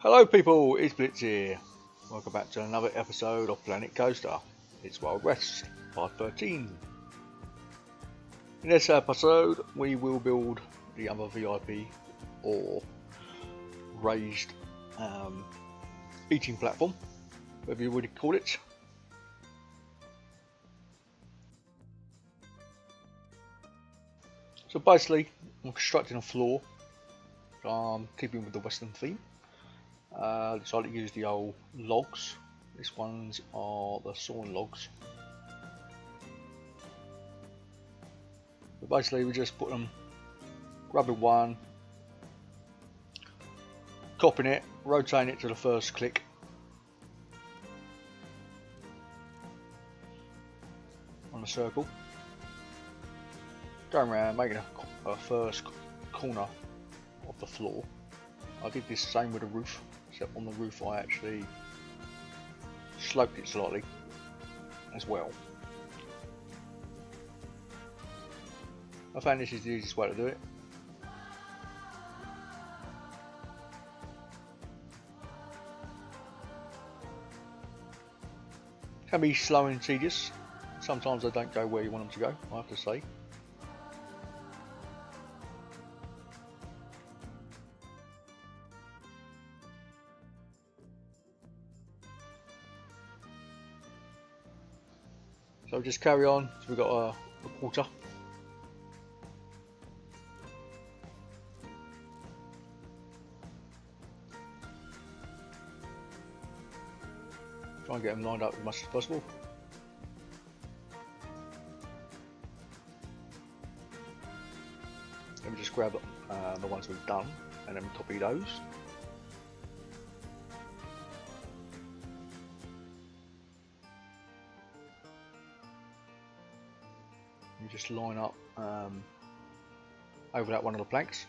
Hello people, it's Blitz here. Welcome back to another episode of Planet Coaster. It's West P13. In this episode we will build the other VIP or raised eating platform, whatever you would call it. So basically I'm constructing a floor, keeping with the Western theme. Decided to use the old logs. These ones are the sawn logs. But basically we just put them, grabbing one, copying it, rotating it to the first click. On the circle. Going around making a first corner of the floor. I did this same with the roof, except on the roof I actually sloped it slightly as well. I found this is the easiest way to do it. Can be slow and tedious. Sometimes they don't go where you want them to go, I have to say. So just carry on. So we've got a quarter. Try and get them lined up as much as possible. Then we just grab the ones we've done and then copy those. You just line up over that one of the planks,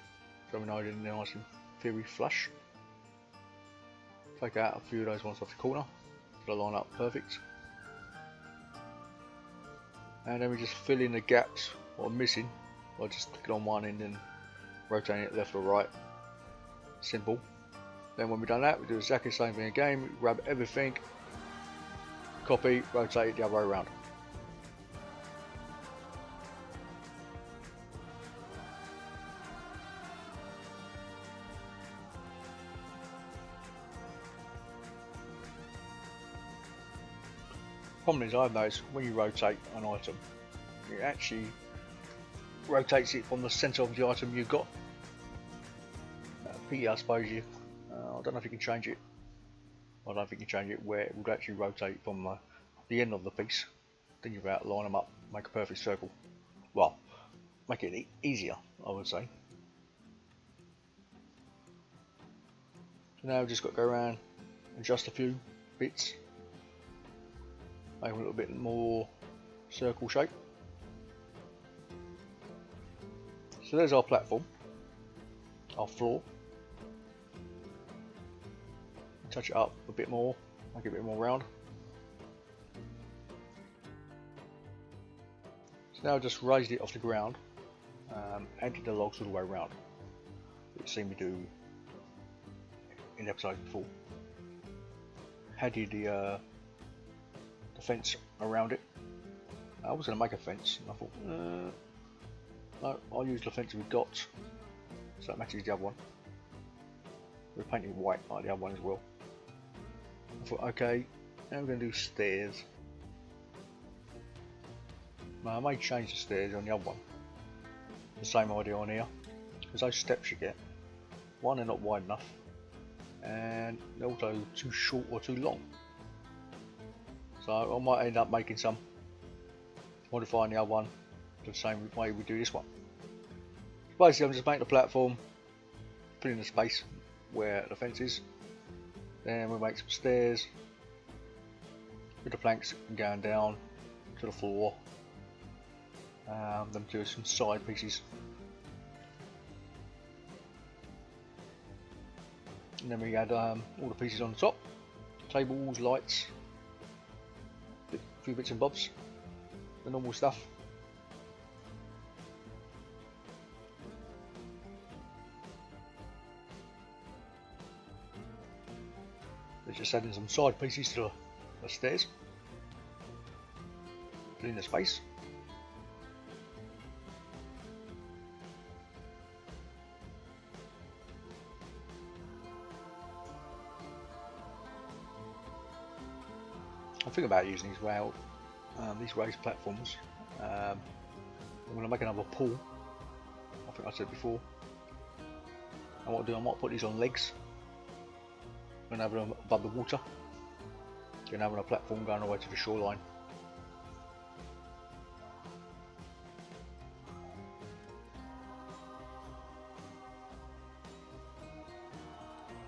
so we know they're nice and very flush. Take out a few of those ones off the corner, so they line up perfect. And then we just fill in the gaps what I'm missing by just clicking on one end and rotating it left or right. Simple. Then when we've done that, we do exactly the same thing again. We grab everything, copy, rotate it the other way around. Problem is, I've noticed when you rotate an item, it actually rotates it from the centre of the item you've got. I suppose I don't know if you can change it. I don't think you can change it where it would actually rotate from the end of the piece. Then you've got to line them up, make a perfect circle. Well, make it easier, I would say. So now we've just got to go around, adjust a few bits. Make a little bit more circle shape. So there's our platform, our floor. Touch it up a bit more, make it a bit more round. So now I've just raised it off the ground, added the logs all the way around, which you've seen me do in the episode before. Added the fence around it. I was going to make a fence and I thought no, I'll use the fence we've got so that matches the other one. We're painting white like the other one as well. I thought okay, now we're going to do stairs. Now I may change the stairs on the other one. The same idea on here, because those steps you get, one, they're not wide enough, and they're also too short or too long. So I might end up making some, modifying the other one the same way we do this one. Basically I'm just making the platform, filling the space where the fence is. Then we'll make some stairs with the planks going down to the floor. Then do some side pieces. And then we add all the pieces on the top, tables, lights, a few bits and bobs, the normal stuff. So just adding some side pieces to the stairs, filling the space. I think about using these raised platforms. I'm going to make another pool. I think I said before. And what I'll do, I might put these on legs and have them above the water. Then having a platform going all the way to the shoreline.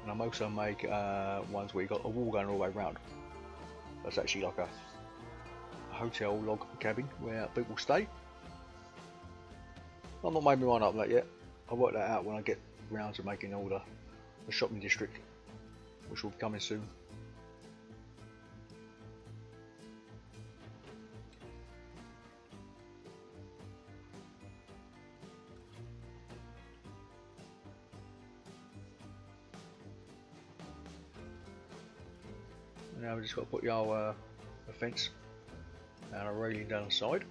And I'm also make ones where you got a wall going all the way around. That's actually like a hotel log cabin where people stay. I've not made my mind up on that yet. I'll work that out when I get round to making all the shopping district, which will be coming soon. Now we've just got to put the old fence and a railing down the side.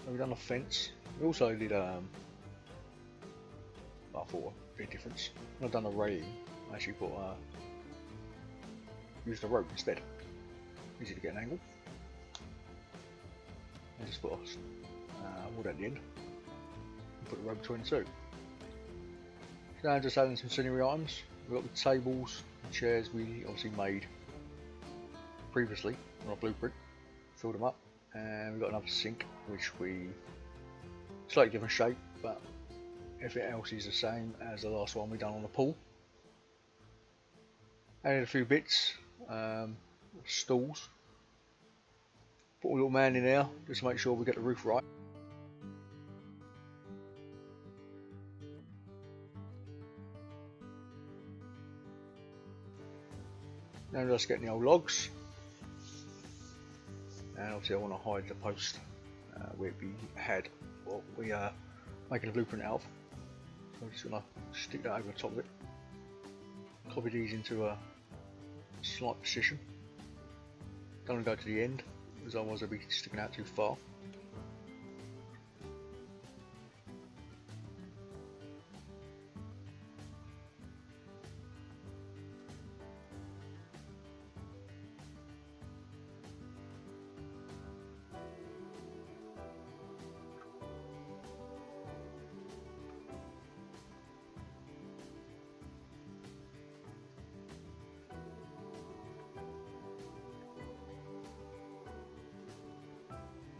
We've done a fence. We also did I thought a big difference. When I've done a railing, I actually put used a rope instead. Easy to get an angle. And just put a wood at the end. Put the rope between the two. So now just adding some scenery items. We've got the tables and chairs we obviously made previously on our blueprint. Filled them up, and we've got another sink which we slightly different shape, but everything else is the same as the last one we done on the pool. Added a few bits, stools. Put a little man in there just to make sure we get the roof right. Now just getting the old logs, and obviously I want to hide the post where we had what we are making a blueprint out of. So I'm just going to stick that over the top of it, copy these into a slight position. Don't want to go to the end, because otherwise they'll be sticking out too far.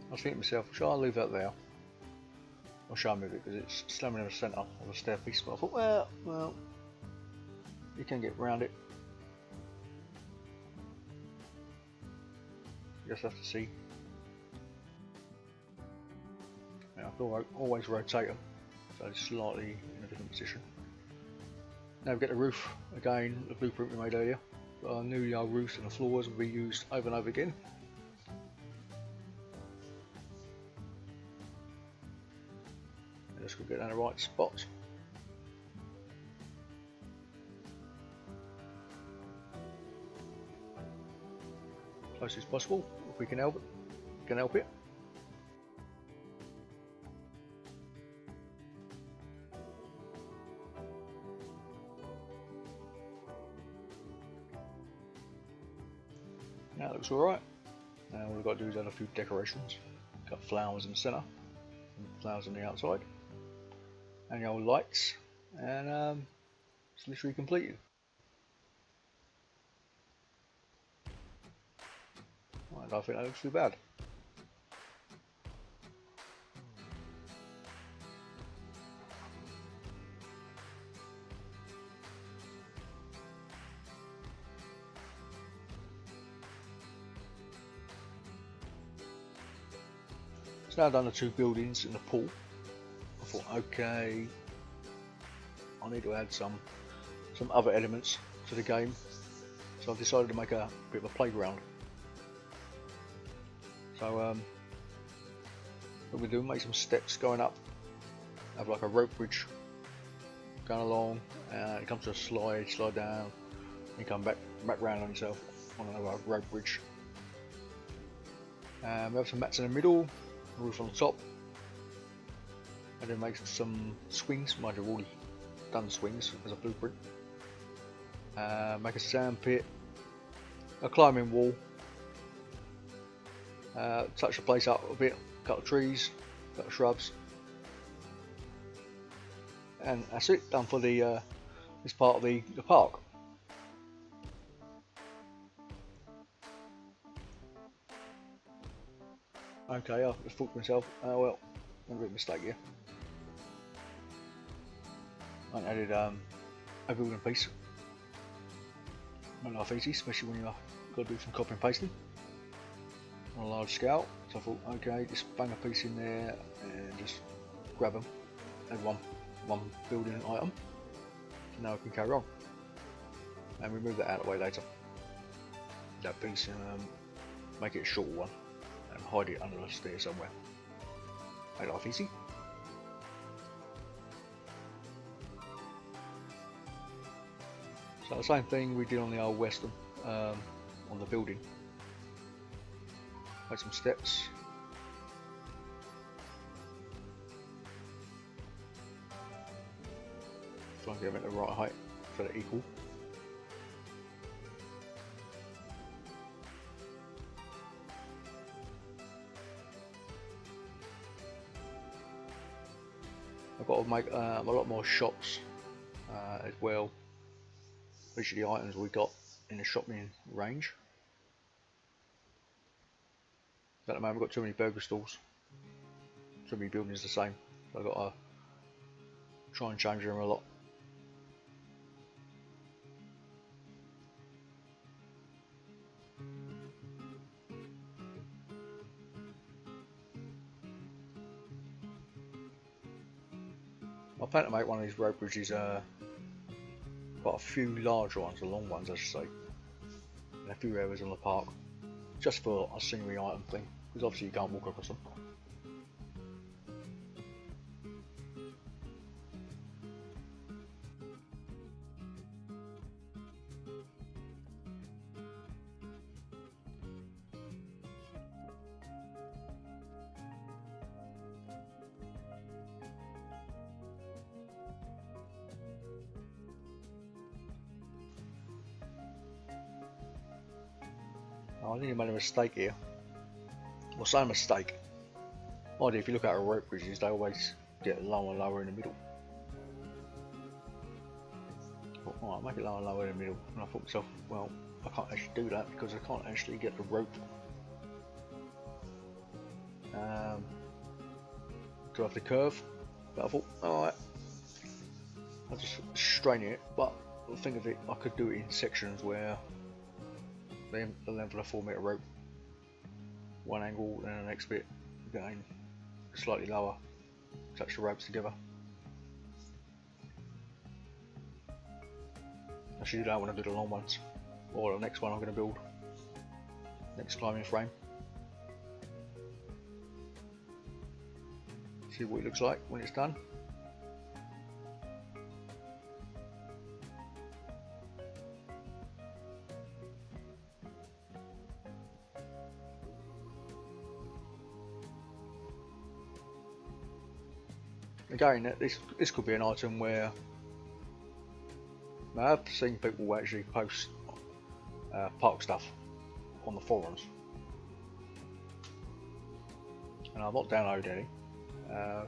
I was thinking to myself, shall I leave that there? Or shall I move it, because it's slamming in the centre of the stairpiece? But I thought, well, you can get around it. You just have to see. Now, I always rotate them, so it's slightly in a different position. Now we get the roof again, the blueprint we made earlier. I knew the old roofs and the floors will be used over and over again. Just got to get down the right spot. Close as possible, if we can help it. Now it looks alright. Now all we've got to do is add a few decorations. Got flowers in the centre, and flowers on the outside. And the old lights, and it's literally completed. I don't think that looks too bad. So now I've done the two buildings and the pool. I thought, okay, I need to add some other elements to the game, so I've decided to make a bit of a playground. So what we do, make some steps going up, have like a rope bridge going along, it comes to a slide down, and come back round on yourself on another rope bridge. We have some mats in the middle, a roof on the top, and then make some swings. Mind you, I've already done swings as a blueprint. Make a sand pit, a climbing wall, touch the place up a bit, cut trees, cut shrubs, and that's it, done for the this part of the park. Okay, I've just thought to myself, well, I made a mistake here. I added a building piece. Not life easy, especially when you've got to do some copy and pasting on a large scale. So I thought, okay, just bang a piece in there and just grab them, add one building item, so now I can carry on. And remove that out of the way later. That piece and make it a short one and hide it under the stairs somewhere. Make life easy. So the same thing we did on the old Western, on the building. Make some steps. Try and get them at the right height so they're equal. I've got to make a lot more shops as well. Which are the items we got in the shopping range. At the moment we've got too many burger stalls, too many buildings the same, so I've got to try and change them a lot. I plan to make one of these rope bridges, quite a few larger ones, the long ones I should say, and a few areas in the park, just for a scenery item thing, because obviously you can't walk across them. I think I made a mistake here. Well, say a mistake. Mind you, if you look at our rope bridges, they always get lower and lower in the middle. Alright, make it lower and lower in the middle. And I thought to myself, well, I can't actually do that because I can't actually get the rope to have the curve. But I thought, alright, I'll just strain it. But the thing of it, I could do it in sections where the length of a 4 metre rope, one angle, and the next bit again slightly lower, touch the ropes together. Actually, I want to do the long ones, or the next one I'm going to build, next climbing frame. See what it looks like when it's done. Again, this could be an item where I've seen people actually post park stuff on the forums, and I've not downloaded any,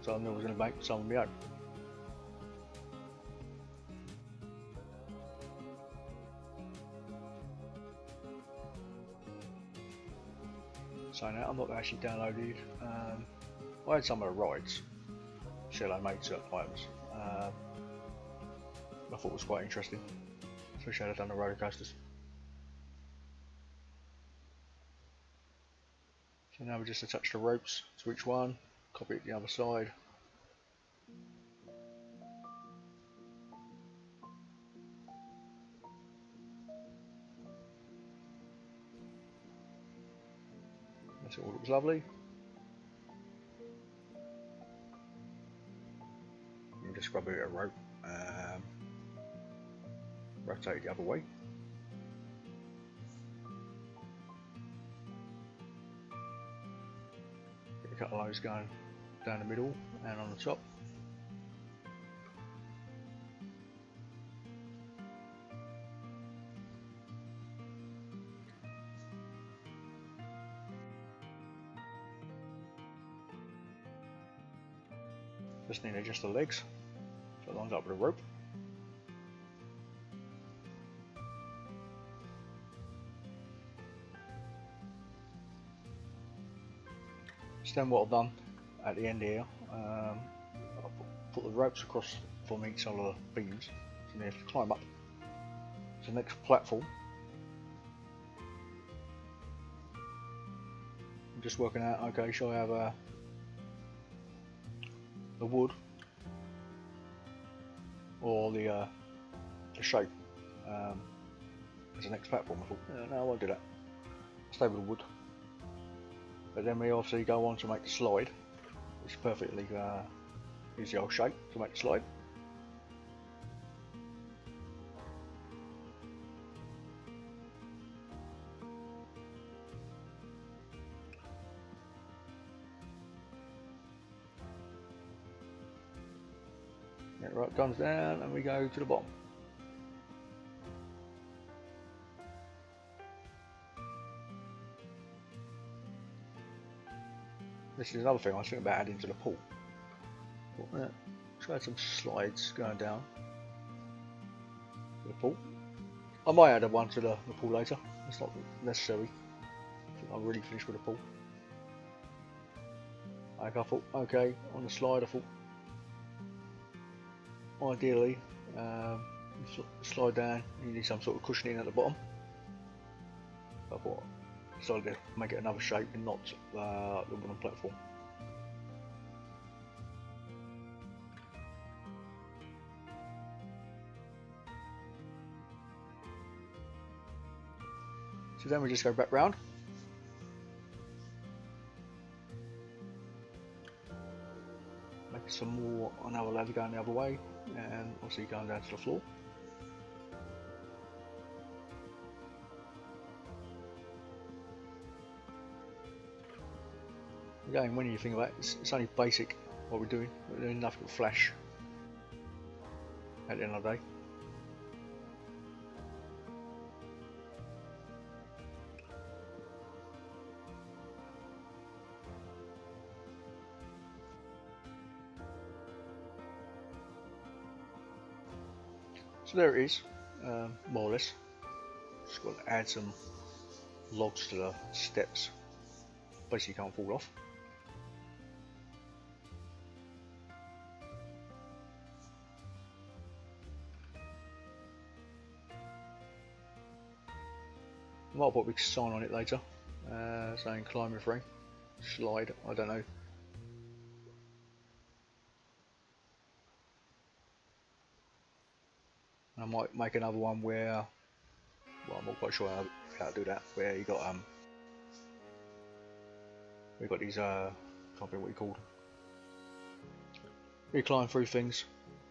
so I'm never going to make some of my own. So now I'm not actually downloaded. I had some of the rides. Shall I made certain items. I thought it was quite interesting, especially had I done the roller coasters. So now we just attach the ropes to each one, copy it the other side. That's it, all looks lovely. just grab a bit of rope, rotate it the other way. Get a couple of those going down the middle and on the top. Just need to adjust the legs so it lines up with the rope. So then what I've done at the end here, I'll put the ropes across from each side of the beams, so they have to climb up to the next platform. I'm just working out, okay, shall I have the wood or the shape as the next platform? I thought, no, I won't do that. I'll stay with the wood. But then we obviously go on to make the slide, which is perfectly use the old shape to make the slide. It right comes down and we go to the bottom. This is another thing I was thinking about adding to the pool. Let's add some slides going down to the pool. I might add one to the pool later. It's not necessary. I think I'm really finished with the pool. Like I thought, okay, on the slide I thought ideally slide down, you need some sort of cushioning at the bottom. I thought decided to make it another shape and not the wooden platform. So then we just go back round. Make some more, another ladder going the other way, and obviously going down to the floor. Again, when you think about it, it's only basic what we're doing nothing to flash at the end of the day. So there it is, more or less. Just got to add some logs to the steps, basically can't fall off. I might put a big sign on it later, saying climbing frame, slide, I don't know. I might make another one where, well, I'm not quite sure how to do that, where you got we've got these can't remember what you called. We climb through things,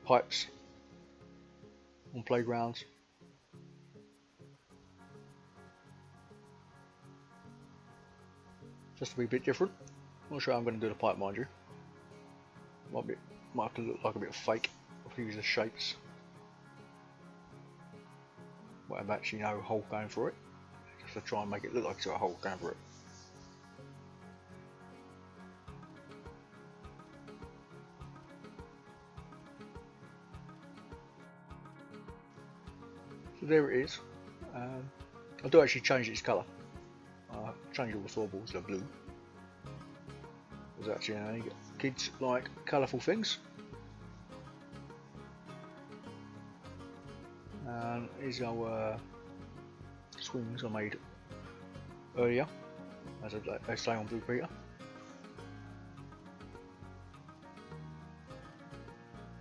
pipes on playgrounds. Just to be a bit different. Not sure how I'm going to do the pipe, mind you. Might have to look like a bit fake. I'll use the shapes. Might have actually no hole going through it. Just to try and make it look like it's got a hole going through it. So there it is. I do actually change its colour. Change all the floorboards to blue. Because actually, you know, kids like colourful things. And here's our swings I made earlier, as they say on Blue Peter.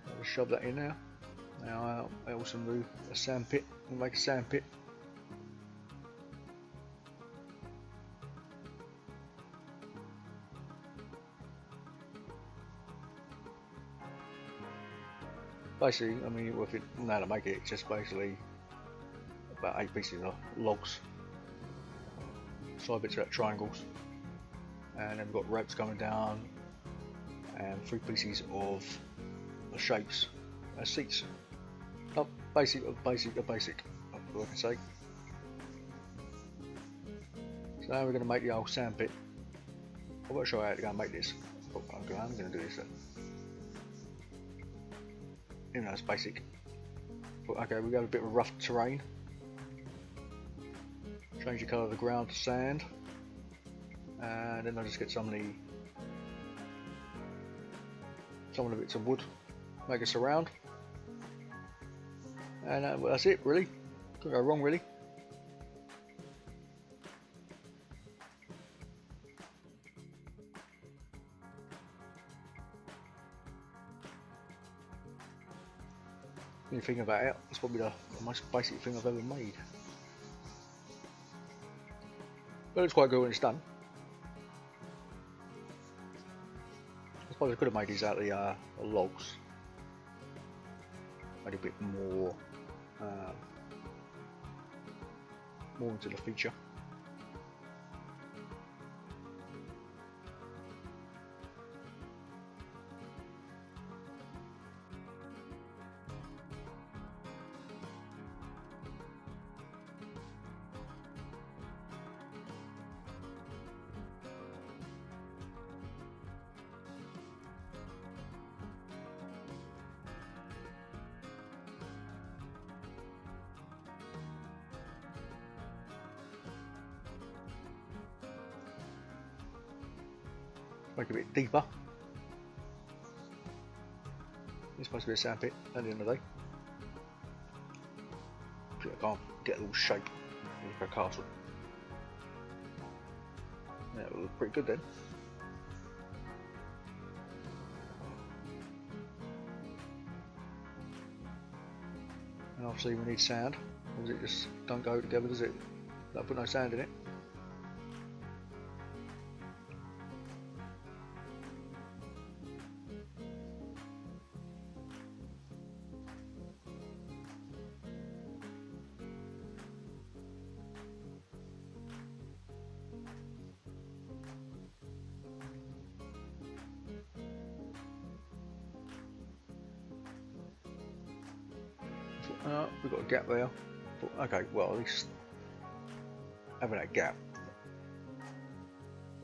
I'll just shove that in there. Now I also move a sand pit. We'll make a sand pit. Basically, I mean, if it know how to make it, it's just basically about 8 pieces of logs, side bits are triangles, and then we've got ropes coming down, and 3 pieces of the shapes as seats. Basic, I can say. So now we're going to make the old sand pit. I won't show you how to go and make this. But I'm going to do this then. Even though it's basic. But okay, we got a bit of rough terrain. Change the colour of the ground to sand. And then I'll just get some of the bits of wood. Make a surround. And well, that's it really. Couldn't go wrong really. When you think about it, it's probably the most basic thing I've ever made. But it's quite good when it's done. I suppose I could have made these out of the logs. Made a bit more into the feature. Make it a bit deeper. It's supposed to be a sandpit at the end of the day. I can't get a little shape like a castle. Yeah, it looks pretty good then. And obviously we need sand. Or does it just don't go together, does it? Don't put no sand in it. We've got a gap there. Okay, well at least having that gap,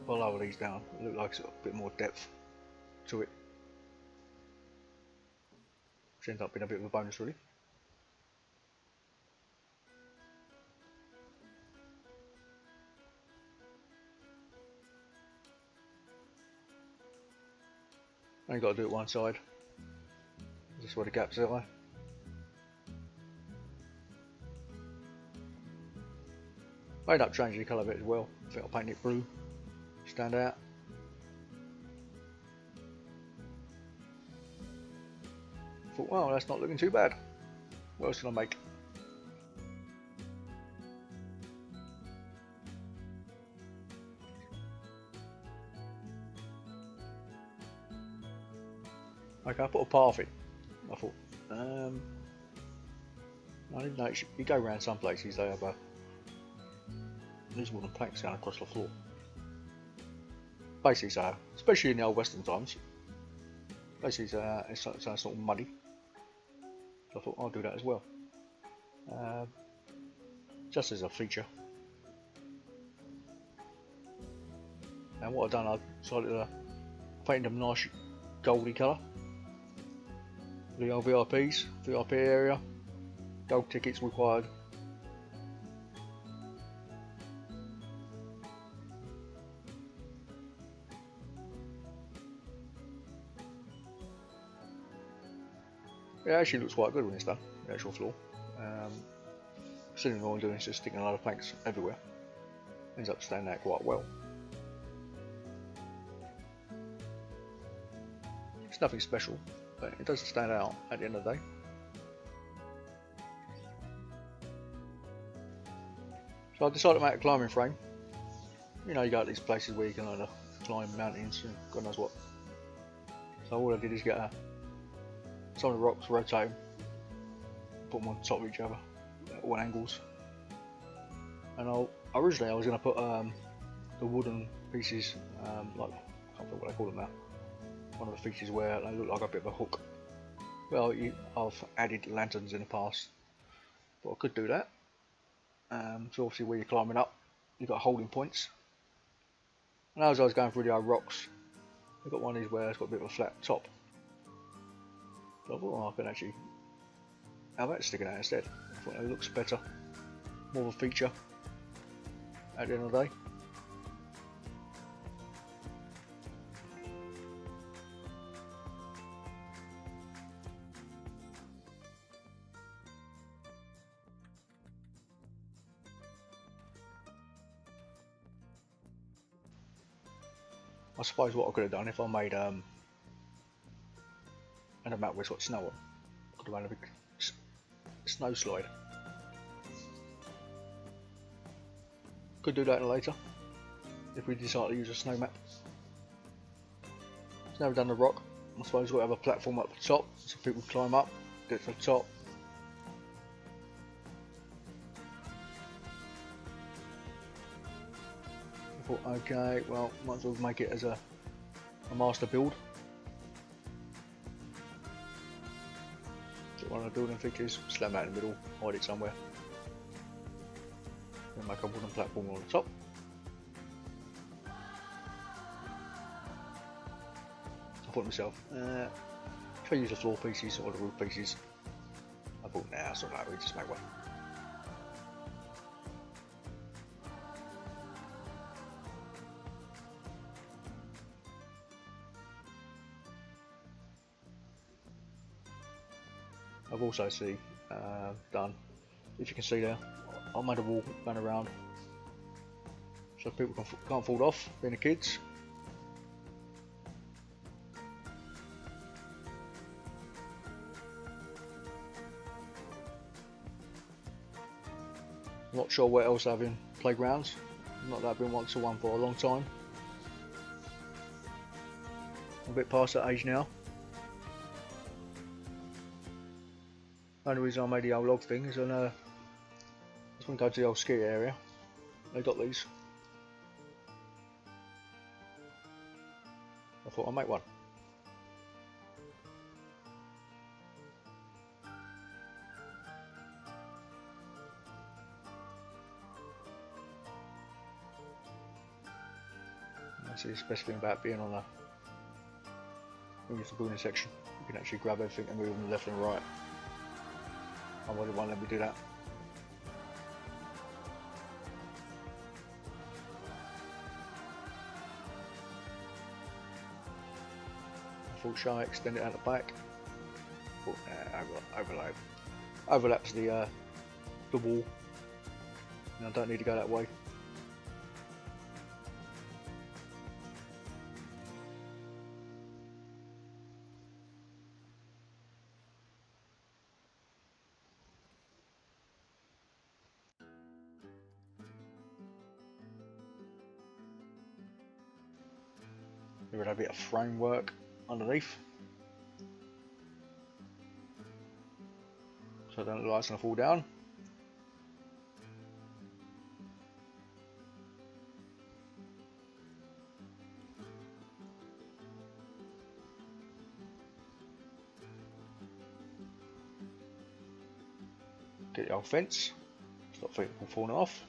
I'll lower these down. It looks like it's got a bit more depth to it, which ends up being a bit of a bonus really. Only got to do it one side. This is where the gaps are. I ended up changing the colour of it as well. I think I'll paint it blue, stand out. Thought, well, that's not looking too bad. What else can I make? Okay, I put a path in. I thought, I didn't know you go around some places they have these wooden planks going across the floor. Basically, so especially in the old Western times, basically it's sort of muddy. So I thought I'll do that as well, just as a feature. And what I've done, I decided to paint them nice goldy colour. The old VIPs, VIP area, gold tickets required. It actually looks quite good when it's done, the actual floor. Considering all I'm doing is just sticking a lot of planks everywhere, ends up standing out quite well. It's nothing special, but it does stand out at the end of the day. So I decided to make a climbing frame. You know, you got these places where you can either climb mountains and God knows what. So all I did is get a some of the rocks, rotate them, put them on top of each other at all angles. And originally I was going to put the wooden pieces, like, I can't think what they call them now, one of the features where they look like a bit of a hook. Well, I've added lanterns in the past, but I could do that. So obviously where you're climbing up, you've got holding points. And as I was going through the old rocks, I've got one of these where it's got a bit of a flat top. So I thought, oh, I can actually have that sticking out instead. I thought it looks better, more of a feature at the end of the day. I suppose what I could have done if I made and a map where it's got snow on, I could have made a big snow slide. Could do that later if we decide to use a snow map. It's never done the rock. I suppose we'll have a platform up the top so people climb up, get to the top. I thought, okay, well, might as well make it as a master build. Get one of the building features, slam out in the middle, hide it somewhere. Then make a wooden platform on the top. I thought to myself, if I use the floor pieces or the roof pieces, I thought, nah, it's not like we just make one. I've also done, if you can see there, I made a wall going around so people can't fall off, being the kids. I'm not sure where else they're having playgrounds, not that I've been wanting to one for a long time. I'm a bit past that age now. The only reason I made the old log thing is I just want to go to the old ski area. They got these. I thought I'd make one. That's the best thing about being on when you're building section. You can actually grab everything and move them left and right. Otherwise it won't let me do that. I thought, shall I extend it out the back? Thought, overlaps the wall. And I don't need to go that way. Give it a bit of framework underneath, so it don't look like it's going to fall down. Get the old fence, stop people falling off.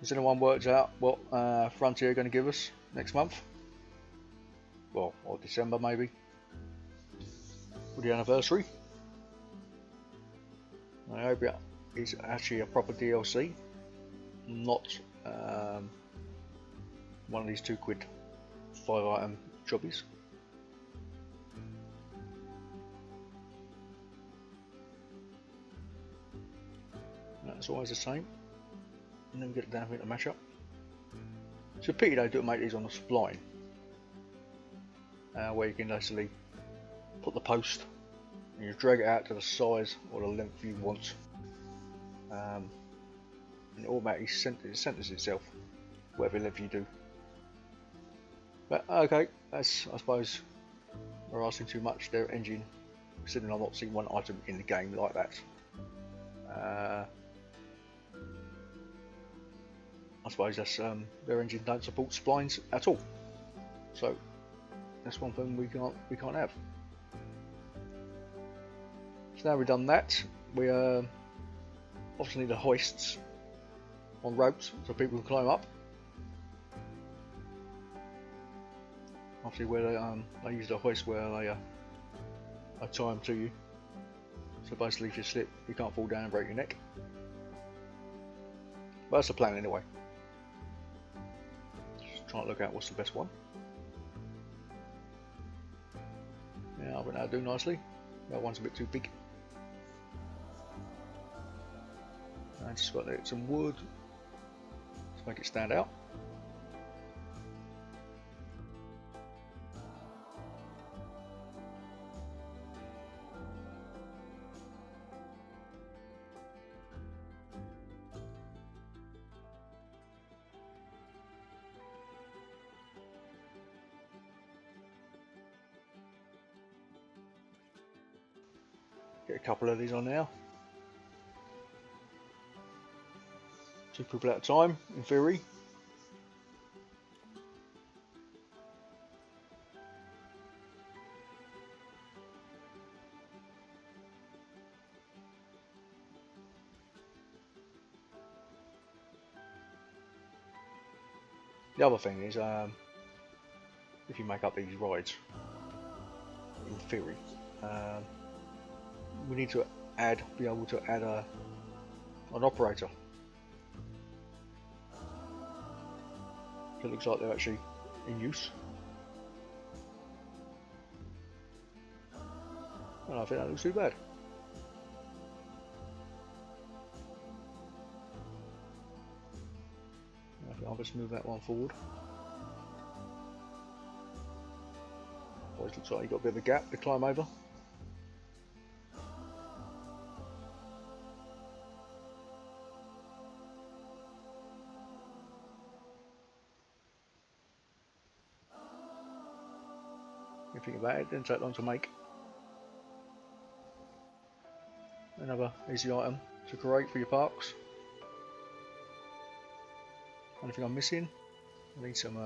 Has anyone worked out what Frontier are going to give us next month? Well, or December maybe, for the anniversary. I hope it's actually a proper DLC, not one of these £2 5-item jobbies. That's always the same. And then get it down here to match up. It's a pity they don't make these on a spline, where you can actually put the post, and you drag it out to the size or the length you want, and it automatically centers itself whatever length you do. But okay, that's, I suppose we're asking too much. Their engine, considering I'm not seeing one item in the game like that. I suppose that's their engine don't support splines at all, so that's one thing we can't have. So now we've done that, we obviously need the hoists on ropes so people can climb up. Obviously, where they use the hoist where they tie them to you. So basically, if you slip, you can't fall down and break your neck. But that's the plan anyway. Just trying to look out what's the best one. Yeah, I think that'll do nicely. That one's a bit too big. I just got to get some wood to make it stand out. Get a couple of these on now. 2 people at a time, in theory. The other thing is, if you make up these rides, in theory, we need to be able to add an operator. It looks like they're actually in use. I don't think that looks too bad. I'll just move that one forward. Always looks like you've got a bit of a gap to climb over. If you think about it, it didn't take long to make. Another easy item to create for your parks. Anything I'm missing? I need some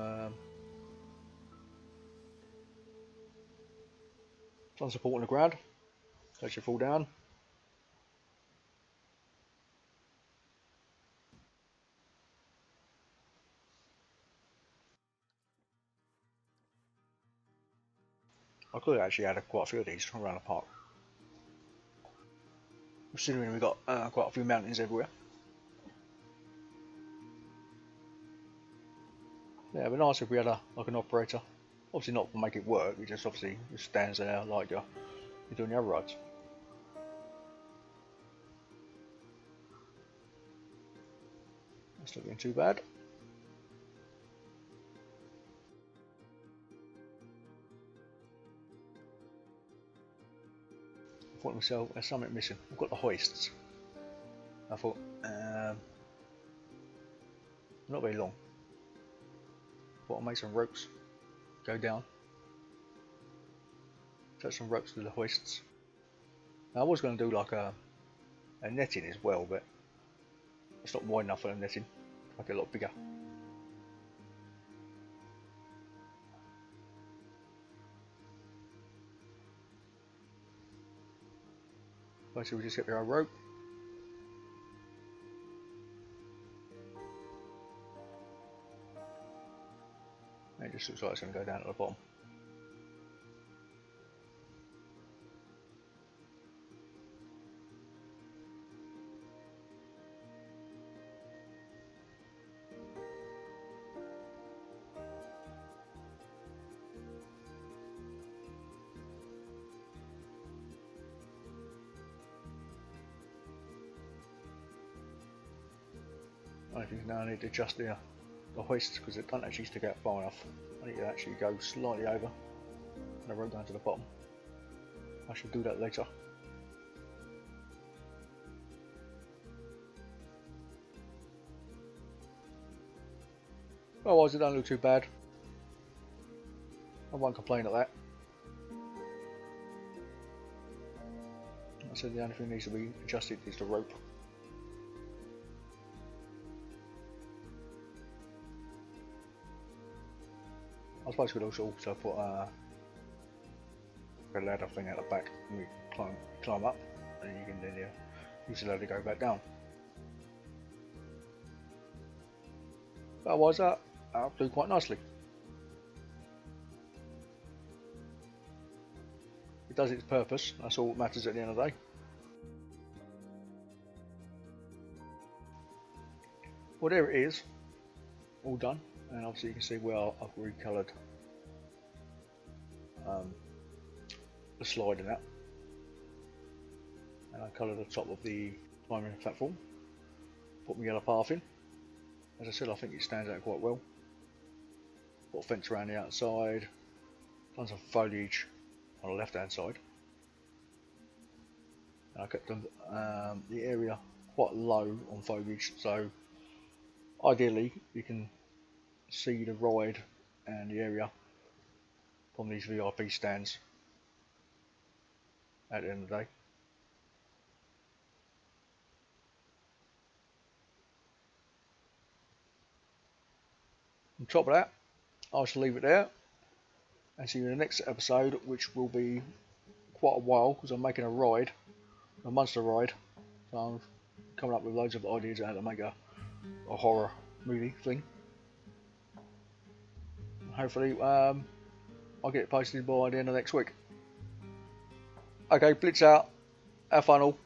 support on the ground. Let you fall down. I could have actually added quite a few of these around the park. Considering we've got quite a few mountains everywhere. Yeah, it'd be nice if we had like an operator. Obviously not to make it work, it just obviously just stands there like you're doing the other rides. That's not getting too bad. I thought to myself, there's something missing. I've got the hoists. I thought, not very long. Thought I'll make some ropes go down. Attach some ropes to the hoists. Now, I was going to do like a netting as well, but it's not wide enough for a netting. Make it a lot bigger. Basically, we just get the old rope. It just looks like it's going to go down at the bottom. I think now I need to adjust the hoist because it doesn't actually stick out far enough. I need to actually go slightly over and the rope down to the bottom. I should do that later. Otherwise, it don't look too bad. I won't complain at that. I said the only thing that needs to be adjusted is the rope. I suppose we could also put a ladder thing at the back and we climb up, and you can then use the ladder to go back down. But otherwise, that'll do quite nicely. It does its purpose, that's all that matters at the end of the day. Well, there it is, all done, and obviously you can see where I've recoloured the slide in that, and I coloured the top of the climbing platform, put my yellow path in. As I said, I think it stands out quite well. Got a fence around the outside, done some foliage on the left hand side, and I kept the area quite low on foliage, so ideally you can see the ride and the area from these VIP stands at the end of the day. On top of that, I shall leave it there and see you in the next episode, which will be quite a while because I'm making a ride, a monster ride. So I'm coming up with loads of ideas on how to make a horror movie thing. Hopefully I'll get it posted by the end of next week. Okay, Blitz out. Have fun all.